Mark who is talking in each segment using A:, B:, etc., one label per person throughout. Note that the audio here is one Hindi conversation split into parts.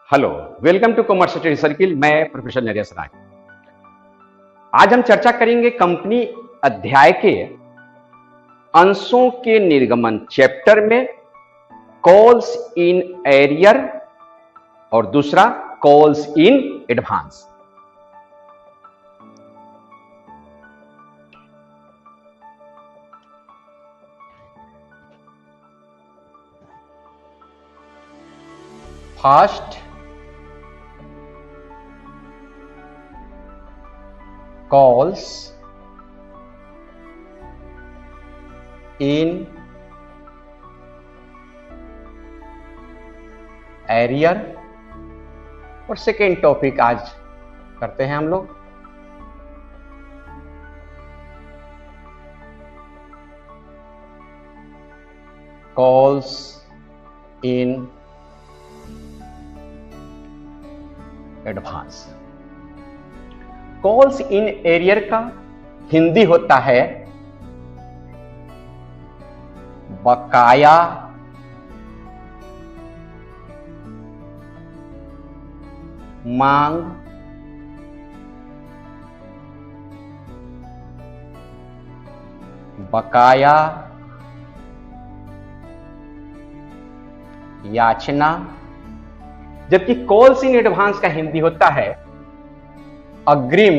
A: Hello, welcome to commerce study circle. मैं प्रोफेसर नरेश राय। आज हम चर्चा करेंगे कंपनी अध्याय के अंशों के निर्गमन चैप्टर में कॉल्स इन एरियर और दूसरा calls in advance. First calls in arrear और सेकेंड टॉपिक आज करते हैं हम लोग calls in advance. Calls in arrear का हिंदी होता है बकाया मांग बकाया याचना, जबकि कॉल्स इन एडवांस का हिंदी होता है अग्रिम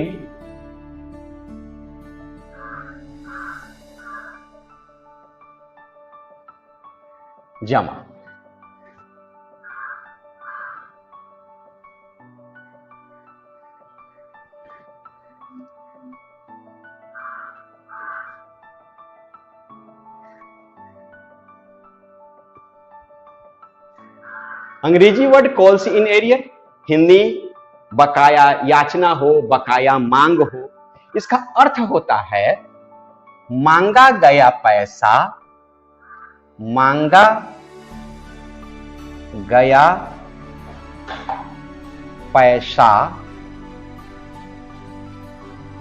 A: जमा। अंग्रेजी word calls in arrear, Hindi बकाया याचना हो, बकाया मांग हो। इसका अर्थ होता है मांगा गया पैसा, मांगा गया पैसा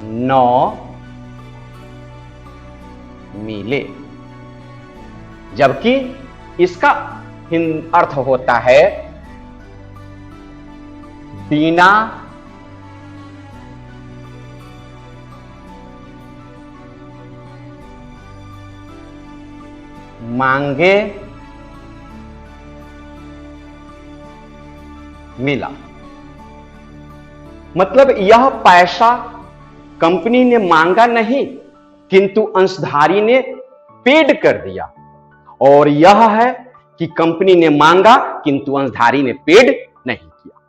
A: न मिले, जबकि इसका अर्थ होता है बिना मांगे मिला। मतलब यह पैसा कंपनी ने मांगा नहीं किंतु अंशधारी ने पेड कर दिया, और यह है कि कंपनी ने मांगा किंतु अंशधारी ने पेड नहीं किया।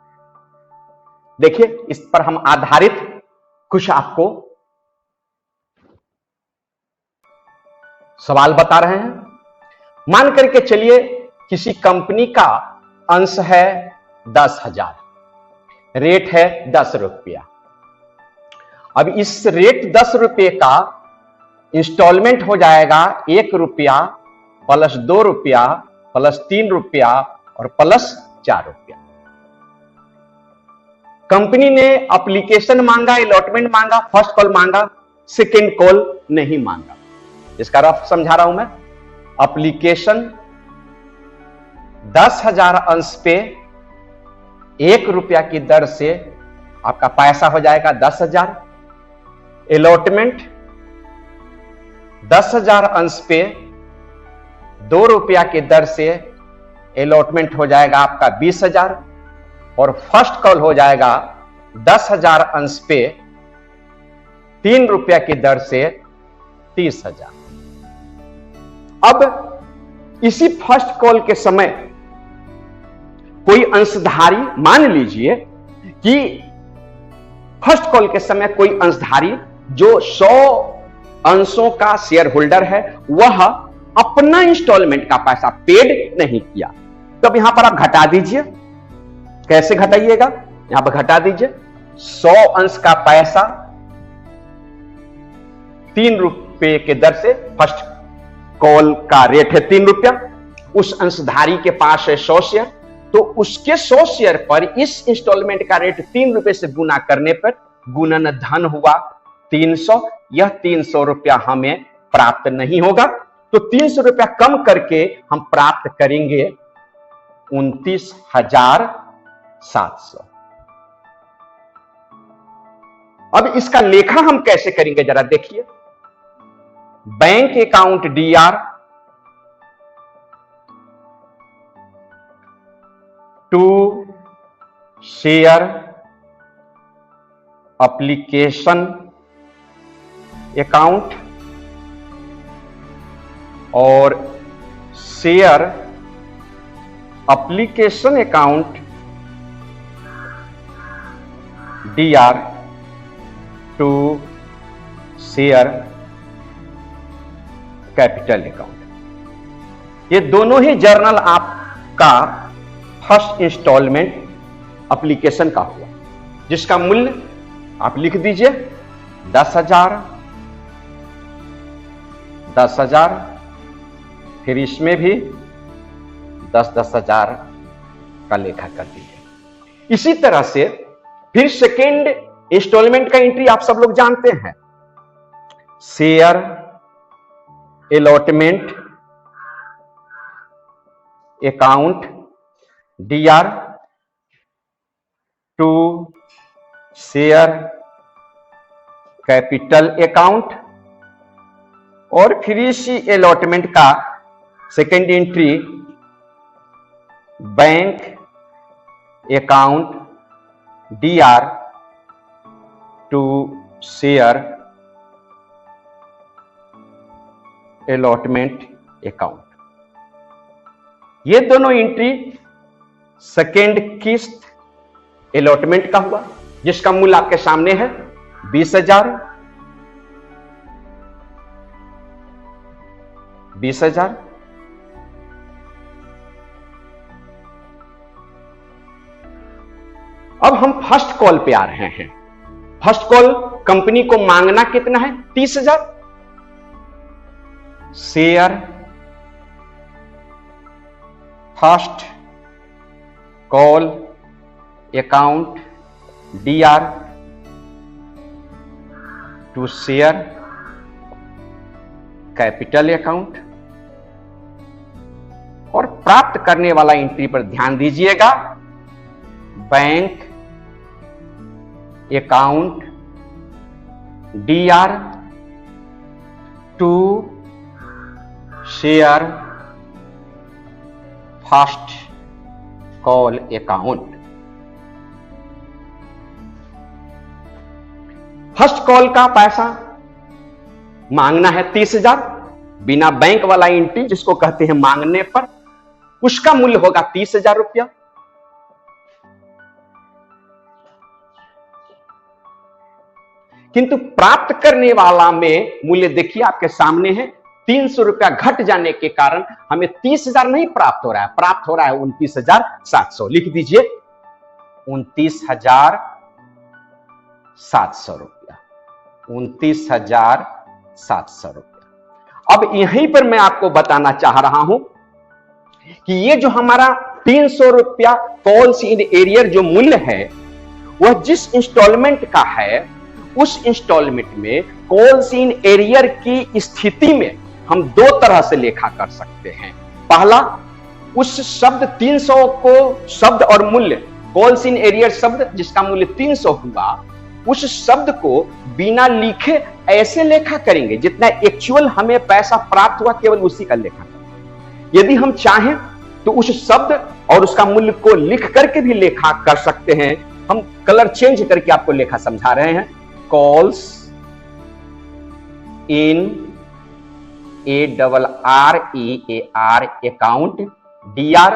A: देखिए, इस पर हम आधारित कुछ आपको सवाल बता रहे हैं। मान करके चलिए किसी कंपनी का अंश है 10,000, रेट है 10 रुपया। अब इस रेट 10 रुपये का इंस्टॉलमेंट हो जाएगा 1 रुपया प्लस 2 रुपया प्लस 3 रुपया और प्लस 4 रुपया। कंपनी ने एप्लीकेशन मांगा, अलॉटमेंट मांगा, फर्स्ट कॉल मांगा, सेकेंड कॉल नहीं मांगा। इसका रफ समझा रहा हूं मैं। एप्लीकेशन 10,000 अंश पे 1 रुपया की दर से आपका पैसा हो जाएगा 10,000। अलॉटमेंट 10,000 अंश पे 2 रुपया की दर से अलॉटमेंट हो जाएगा आपका 20,000, और फर्स्ट कॉल हो जाएगा 10,000 अंश पे 3 रुपया की दर से 30,000। अब इसी फर्स्ट कॉल के समय कोई अंशधारी, मान लीजिए कि फर्स्ट कॉल के समय कोई अंशधारी जो 100 अंशों का शेयर होल्डर है, वह अपना इंस्टॉलमेंट का पैसा पेड नहीं किया। तब यहां पर आप घटा दीजिए। कैसे घटाइएगा? यहां पर घटा दीजिए 100 अंश का पैसा 3 रुपये के दर से, फर्स्ट कॉल का रेट है 3 रुपया, उस अंशधारी के पास है 100 शेयर, तो उसके 100 शेयर पर इस इंस्टॉलमेंट का रेट 3 रुपये से गुना करने पर गुणन धन हुआ 300। यह 300 रुपया हमें प्राप्त नहीं होगा, तो 300 रुपया कम करके हम प्राप्त करेंगे 29,000 700। अब इसका लेखा हम कैसे करेंगे जरा देखिए। Bank account DR to share application account और share application account DR to share capital account. ये दोनों ही जर्नल आपका फर्स्ट इंस्टॉलमेंट एप्लीकेशन का हुआ, जिसका मूल्य आप लिख दीजिए 10,000, 10,000, फिर इसमें भी 10,000 का लेखा कर दीजिए। इसी तरह से फिर सेकेंड इंस्टॉलमेंट का एंट्री आप सब लोग जानते हैं, share allotment account DR to share capital account, और फिर इसी अलॉटमेंट का second entry bank account DR to share allotment account. ये दोनों एंट्री सेकेंड किस्त अलॉटमेंट का हुआ, जिसका मूल्य आपके सामने है 20,000, 20,000। अब हम फर्स्ट कॉल पे आ रहे हैं। फर्स्ट कॉल कंपनी को मांगना कितना है? 30,000। Share first call account DR to share capital account, और प्राप्त करने वाला एंट्री पर ध्यान दीजिएगा, bank account DR to share first call account. First call का पैसा मांगना है 30,000, बिना बैंक वाला एंट्री जिसको कहते हैं मांगने पर, उसका मूल्य होगा 30,000 रुपया। किंतु प्राप्त करने वाला में मूल्य देखिए आपके सामने है, 300 रुपया घट जाने के कारण हमें 30,000 नहीं प्राप्त हो रहा है, प्राप्त हो रहा है 29,700। लिख दीजिए 29,700 रुपया, 29,700 रुपया। अब यहीं पर मैं आपको बताना चाह रहा हूं कि ये जो हमारा 300 रुपया कॉल्स इन एरियर जो मूल्य है, वह जिस इंस्टॉलमेंट का है, उस इंस्टॉलमेंट में कॉल्स इन एरियर की स्थिति में हम दो तरह से लेखा कर सकते हैं। पहला, उस शब्द 300 को शब्द और मूल्य, कॉल्स इन एरियर शब्द जिसका मूल्य 300 हुआ, उस शब्द को बिना लिखे ऐसे लेखा करेंगे जितना एक्चुअल हमें पैसा प्राप्त हुआ, केवल उसी का लेखा करेंगे। यदि हम चाहें तो उस शब्द और उसका मूल्य को लिख करके भी लेखा कर सकते हैं। हम कलर चेंज करके आपको लेखा समझा रहे हैं। Calls in ARREAR account DR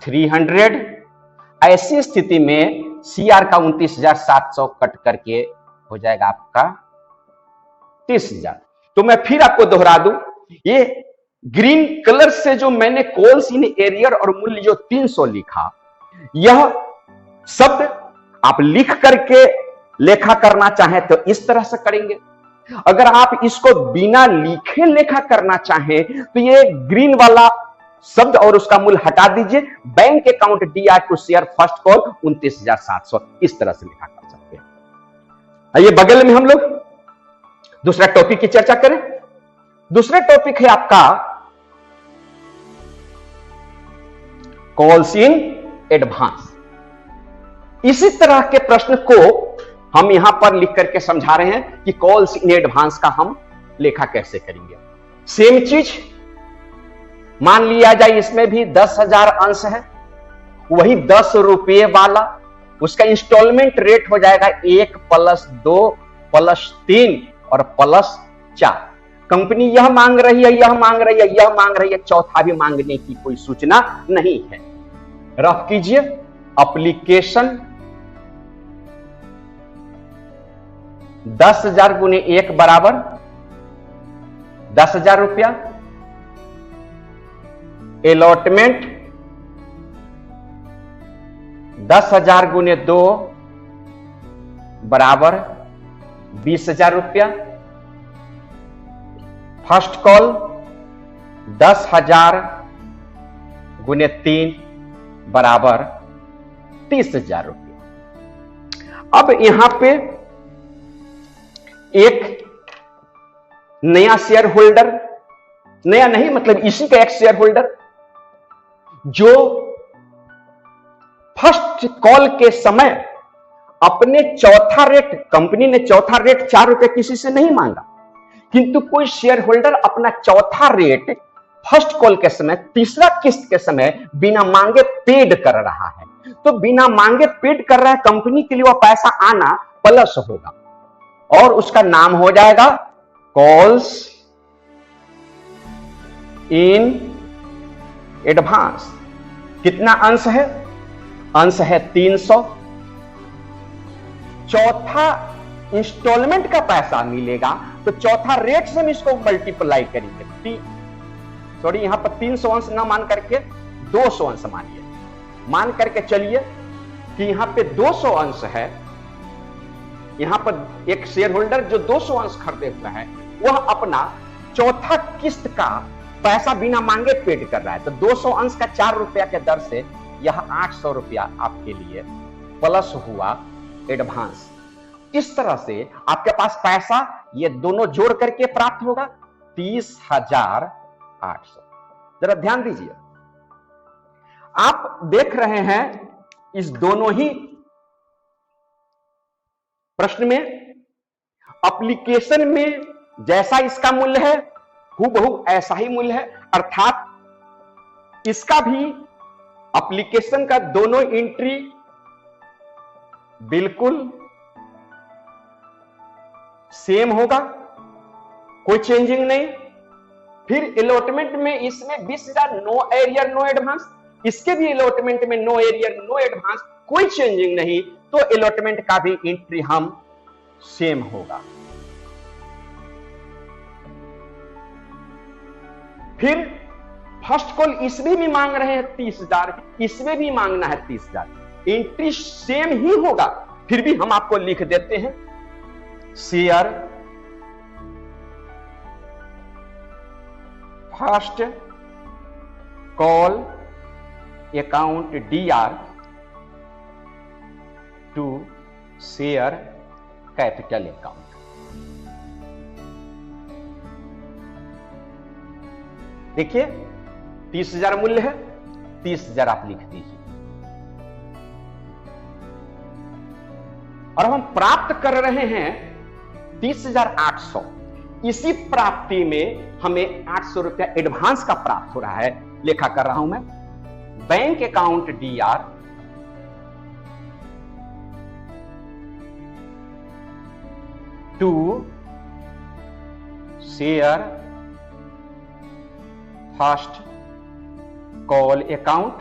A: 300, ऐसी स्थिति में CR का 29,700 कट करके हो जाएगा आपका 30,000। तो मैं फिर आपको दोहरा दूं, ये ग्रीन कलर से जो मैंने कॉल्स इन एरियर और मूल्य जो 300 लिखा, यह शब्द आप लिख करके लेखा करना चाहें तो इस तरह से करेंगे। अगर आप इसको बिना लिखे लेखा करना चाहें तो ये ग्रीन वाला शब्द और उसका मूल्य हटा दीजिए, bank account DR to share first call 29,700, इस तरह से लिखा कर सकते हैं। आइए बगल में हम लोग दूसरा टॉपिक की चर्चा करें। दूसरा टॉपिक है आपका कॉल्स इन एडवांस। इसी तरह के प्रश्न को हम यहां पर लिख करके समझा रहे हैं कि कॉल्स इन एडवांस का हम लेखा कैसे करेंगे। सेम चीज मान लिया जाए, इसमें भी 10,000 अंश है, वही 10 रुपये वाला उसका इंस्टॉलमेंट रेट हो जाएगा 1 + 2 + 3 और +4। कंपनी यह मांग रही है, यह मांग रही है, यह मांग रही है, चौथा भी मांगने की कोई सूचना नहीं है। रफ कीजिए, एप्लीकेशन 10,000 × 1 बराबर 10,000 रुपया। अलॉटमेंट 10,000 × 2 बराबर 20,000 रुपया। फर्स्ट कॉल 10,000 × 3 बराबर 30,000 रुपया। अब यहां पे एक नया शेयर होल्डर, नया नहीं मतलब इसी का एक शेयर होल्डर जो फर्स्ट कॉल के समय अपने चौथा रेट, कंपनी ने चौथा रेट 4 रुपए किसी से नहीं मांगा, किंतु कोई शेयर होल्डर अपना चौथा रेट फर्स्ट कॉल के समय, तीसरा किस्त के समय बिना मांगे पेड कर रहा है। तो बिना मांगे पेड कर रहा है, कंपनी के लिए वह पैसा आना प्लस होगा और उसका नाम हो जाएगा कॉल्स इन एडवांस। कितना अंश है? अंश है 300। चौथा इंस्टॉलमेंट का पैसा मिलेगा तो चौथा रेट से हम इसको मल्टीप्लाई करेंगे। सॉरी, यहां पर 300 अंश ना मान करके 200 अंश मानिए, मान करके चलिए कि यहां पे 200 अंश है। यहां पर एक शेयर होल्डर जो 200 अंश खरीदे हुए हैं वह अपना चौथा किस्त का पैसा बिना मांगे पेड कर रहा है। तो 200 अंश का 4 रुपया के दर से यह 800 रुपया आपके लिए प्लस हुआ एडवांस। इस तरह से आपके पास पैसा ये दोनों जोड़ करके प्राप्त होगा 30,800। जरा ध्यान दीजिए, आप देख रहे हैं इस दोनों ही प्रश्न में एप्लीकेशन में जैसा इसका मूल्य है हूबहू ऐसा ही मूल्य है, अर्थात इसका भी एप्लीकेशन का दोनों एंट्री बिल्कुल सेम होगा, कोई चेंजिंग नहीं। फिर अलॉटमेंट में इसमें 20,000 नो एरियर नो एडवांस, इसके भी अलॉटमेंट में नो एरियर नो एडवांस, कोई चेंजिंग नहीं, तो अलॉटमेंट का भी एंट्री हम सेम होगा। फिर फर्स्ट कॉल इसमें भी मांग रहे हैं 30,000, इसमें भी मांगना है 30,000, एंट्री सेम ही होगा। फिर भी हम आपको लिख देते हैं share first call account DR to share capital account. देखिए 30,000 मूल्य है, 30,000 आप लिख दीजिए। और हम प्राप्त कर रहे हैं 30,800। इसी प्राप्ति में हमें 800 रुपया एडवांस का प्राप्त हो रहा है। लेखा कर रहा हूं मैं, bank account DR to share first call account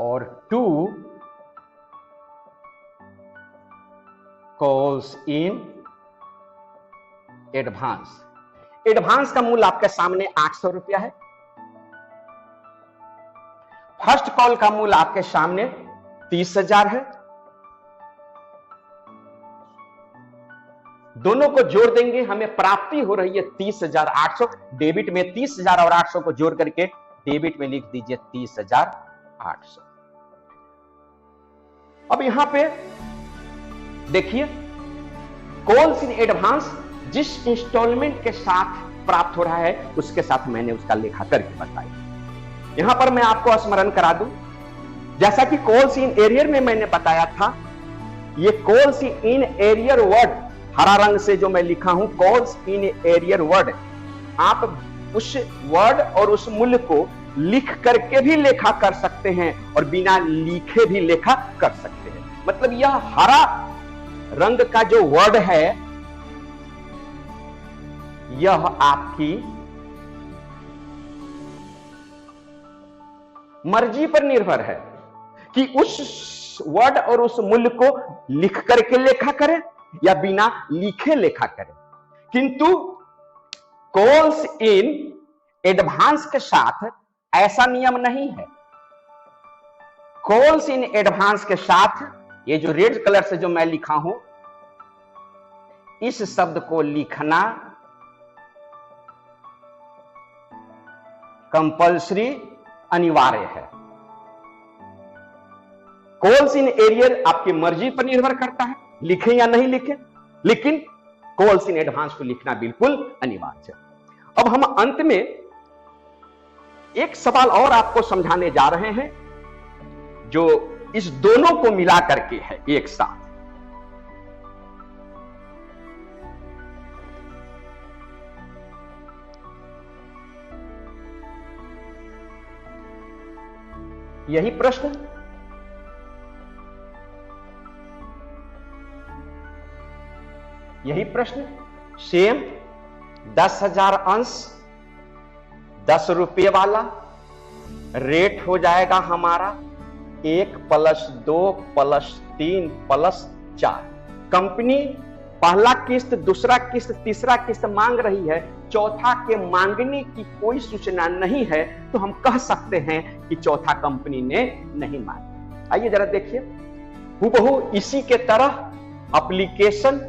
A: और to calls in advance. Advance का मूल्य आपके सामने 800 रुपया है। फर्स्ट कॉल का मूल्य आपके सामने 30,000 है। दोनों को जोड़ देंगे, हमें प्राप्ति हो रही है 30,800। डेबिट में 30,000 और 800 को जोड़ करके डेबिट में लिख दीजिए 30,800। अब यहां पे देखिए कॉल्स इन एडवांस जिस इंस्टॉलमेंट के साथ प्राप्त हो रहा है उसके साथ मैंने उसका लेखा करके बताया। यहां पर मैं आपको स्मरण करा दूं, जैसा कि कॉल्स इन एरियर में मैंने बताया था, ये कॉल्स इन एरियर वर्ड, हरा रंग से जो मैं लिखा हूं कॉल्स इन एरियर वर्ड, आप उस वर्ड और उस मूल्य को लिख करके भी लेखा कर सकते हैं और बिना लिखे भी लेखा कर सकते हैं। मतलब यह हरा रंग का जो वर्ड है, यह आपकी मर्जी पर निर्भर है कि उस वर्ड और उस मूल्य को लिख करके लेखा करें या बिना लिखे लेखा करें। किंतु कॉल्स इन एडवांस के साथ ऐसा नियम नहीं है। कॉल्स इन एडवांस के साथ ये जो रेड कलर से जो मैं लिखा हूं, इस शब्द को लिखना कंपल्सरी, अनिवार्य है। कॉल्स इन एरियर आपकी मर्जी पर निर्भर करता है, लिखें या नहीं लिखें, लेकिन कॉल्स इन एडवांस को लिखना बिल्कुल अनिवार्य है। अब हम अंत में एक सवाल और आपको समझाने जा रहे हैं जो इस दोनों को मिला करके है एक साथ। यही प्रश्न सेम 10,000 अंश 10 रुपये वाला रेट हो जाएगा हमारा 1 + 2 + 3 + 4। कंपनी पहला किस्त, दूसरा किस्त, तीसरा किस्त मांग रही है, चौथा के मांगने की कोई सूचना नहीं है, तो हम कह सकते हैं कि चौथा कंपनी ने नहीं मांगा। आइए जरा देखिए, हूबहू इसी के तरह एप्लीकेशन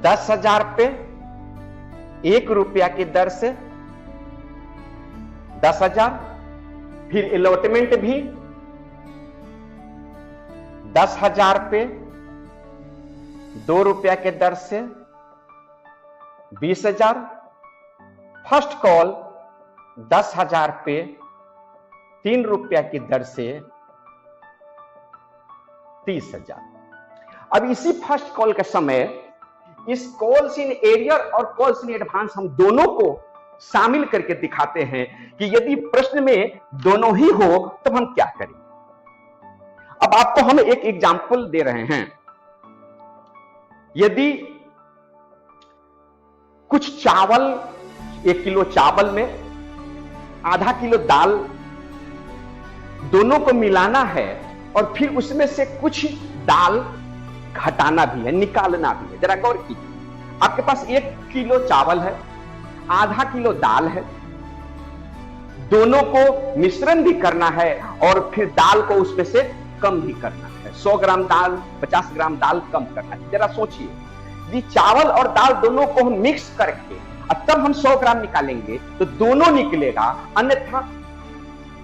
A: 10,000 पे 1 रुपया की दर से 10,000, फिर अलॉटमेंट भी 10,000 पे 2 रुपया के दर से 20,000, फर्स्ट कॉल 10,000 पे 3 रुपया की दर से 30,000। अब इसी फर्स्ट कॉल के समय इस कॉल्स इन एरियर और कॉल्स इन एडवांस हम दोनों को शामिल करके दिखाते हैं कि यदि प्रश्न में दोनों ही हो तो हम क्या करें। अब आपको हम एक एग्जाम्पल दे रहे हैं। यदि कुछ चावल, 1 किलो चावल में आधा किलो दाल, दोनों को मिलाना है और फिर उसमें से कुछ दाल घटाना भी है, निकालना भी है। जरा गौर कीजिए, आपके पास 1 किलो चावल है, आधा किलो दाल है, दोनों को मिश्रण भी करना है और फिर दाल को उसमें से कम भी करना है। 100 ग्राम दाल, 50 ग्राम दाल कम करना है। जरा सोचिए, यदि चावल और दाल दोनों को हम मिक्स करके और तब हम 100 ग्राम निकालेंगे तो दोनों निकलेगा, अन्यथा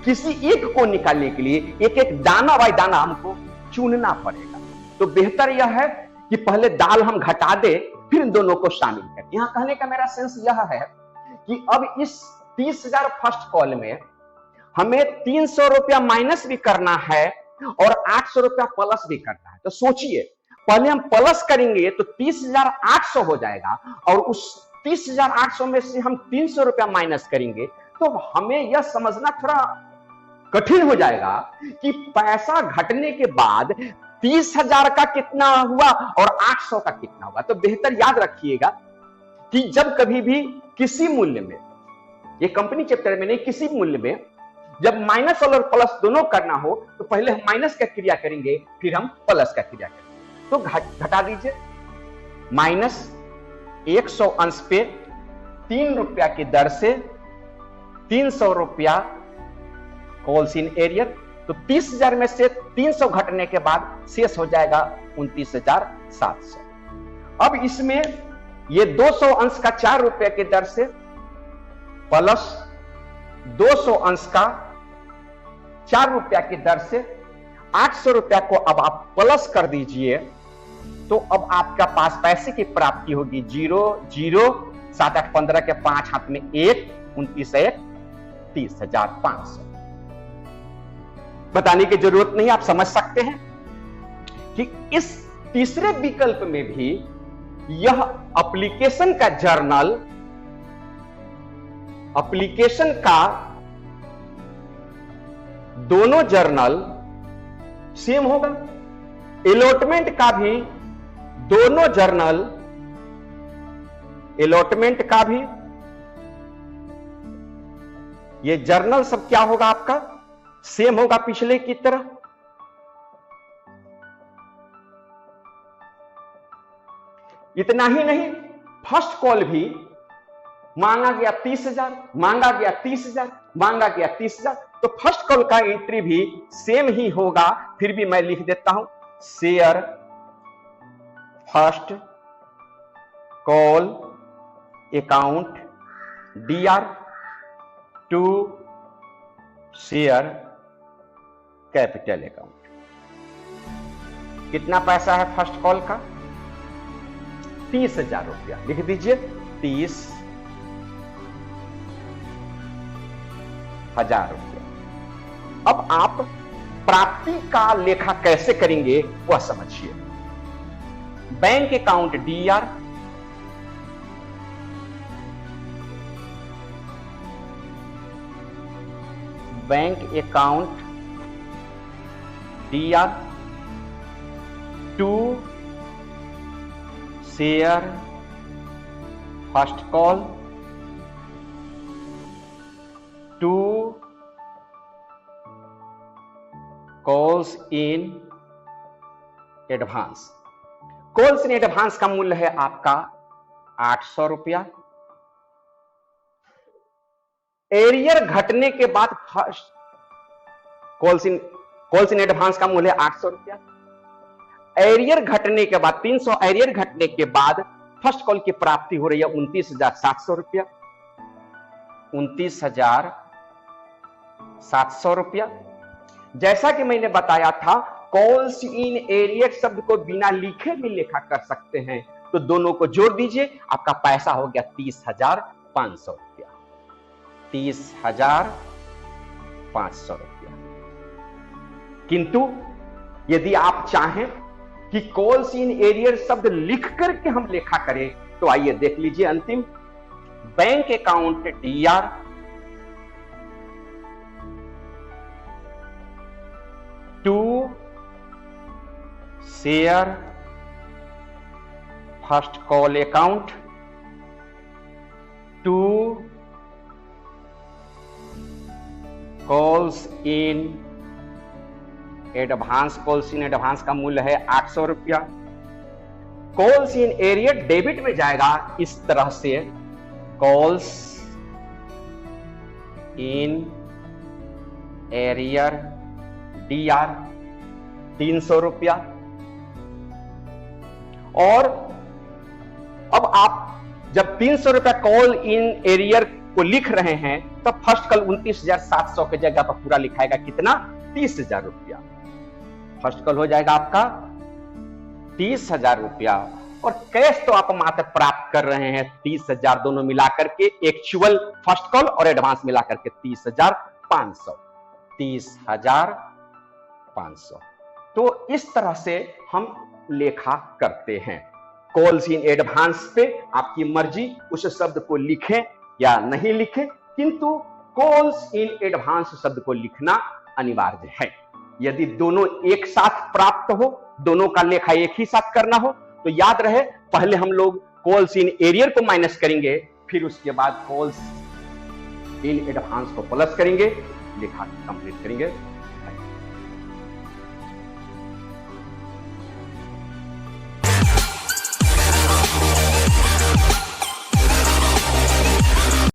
A: किसी एक को निकालने के लिए एक एक दाना बाय दाना हमको चुनना पड़ेगा। तो बेहतर यह है कि पहले दाल हम घटा दे, फिर इन दोनों को शामिल करें। यहां कहने का मेरा सेंस यह है कि अब इस 30,000 फर्स्ट कॉल में हमें 300 रुपया माइनस भी करना है और 800 रुपया प्लस भी करना है। तो सोचिए, पहले हम प्लस करेंगे तो 30,800 हो जाएगा और उस 30,800 में से हम 300 रुपया माइनस करेंगे तो हमें यह समझना थोड़ा कठिन हो जाएगा कि पैसा घटने के बाद 30,000 का कितना हुआ और 800 का कितना हुआ। तो बेहतर याद रखिएगा कि जब कभी भी किसी मूल्य में, ये कंपनी चैप्टर में नहीं, किसी मूल्य में जब माइनस और प्लस दोनों करना हो तो पहले हम माइनस का क्रिया करेंगे, फिर हम प्लस का क्रिया करेंगे। तो घटा दीजिए, माइनस 100 अंश पे 3 रुपया की दर से 300 रुपया कॉल्स इन एरियर। तो 30,000 में से 300 घटने के बाद शेष हो जाएगा 29,700। अब इसमें ये 200 अंश का 4 रुपए की दर से प्लस 200 अंश का 4 रुपया की दर से 800 रुपया को अब आप प्लस कर दीजिए, तो अब आपका पास पैसे की प्राप्ति होगी 0 0 7 8 15 के 5 हाथ में 1, 29 1 30,500। बताने की जरूरत नहीं, आप समझ सकते हैं कि इस तीसरे विकल्प में भी यह एप्लीकेशन का जर्नल, एप्लीकेशन का दोनों जर्नल सेम होगा। अलॉटमेंट का भी दोनों जर्नल, अलॉटमेंट का भी ये जर्नल सब क्या होगा आपका, सेम होगा पिछले की तरह। इतना ही नहीं, फर्स्ट कॉल भी मांगा गया 30,000, मांगा गया 30,000, मांगा गया 30,000, तो फर्स्ट कॉल का एंट्री भी सेम ही होगा। फिर भी मैं लिख देता हूं, share first call account DR to share capital account. कितना पैसा है फर्स्ट कॉल का, 30,000 रुपया, लिख दीजिए 30,000 रुपया। अब आप प्राप्ति का लेखा कैसे करेंगे वह समझिए। Bank account DR, bank account DR to share first call to calls in advance. Calls in advance का मूल्य है आपका 800 रुपया। एरियर घटने के बाद फर्स्ट कॉल्स इन एडवांस का मूल्य है 800 रुपया। एरियर घटने के बाद 300 एरियर घटने के बाद फर्स्ट कॉल की प्राप्ति हो रही है 29,700 रुपया। 29,700 रुपया। जैसा कि मैंने बताया था, कॉल्स इन एरियर शब्द को बिना लिखे भी लेखा कर सकते हैं, तो दोनों को जोड़ दीजिए, आपका पैसा हो गया 30,500 रुपया। 30,500 रुपया। किंतु यदि आप चाहें कि कॉल्स इन एरियर शब्द लिख करके हम लेखा करें, तो आइए देख लीजिए अंतिम। Bank account DR to share first call account to calls in advance. Calls in advance का मूल्य है 800 रुपया। कॉल्स इन एरियर डेबिट में जाएगा इस तरह से, कॉल्स इन एरियर DR 300 रुपया। और अब आप जब 300 रुपया कॉल इन एरियर को लिख रहे हैं, तब फर्स्ट कॉल 29,700 की जगह पर पूरा लिखाएगा कितना, 30,000 रुपया। फर्स्ट कॉल हो जाएगा आपका 30,000 रुपया। और कैश तो आप मात्र प्राप्त कर रहे हैं 30,000, दोनों मिलाकर के, एक्चुअल फर्स्ट कॉल और एडवांस मिलाकर के 30,500। 30,500। तो इस तरह से हम लेखा करते हैं। कॉल्स इन एडवांस पे आपकी मर्जी, उस शब्द को लिखें या नहीं लिखें, किंतु कॉल्स इन एडवांस शब्द को लिखना अनिवार्य है। यदि दोनों एक साथ प्राप्त हो, दोनों का लेखा एक ही साथ करना हो, तो याद रहे पहले हम लोग कॉल्स इन एरियर को माइनस करेंगे, फिर उसके बाद कॉल्स इन एडवांस को प्लस करेंगे, लेखा कंप्लीट करेंगे।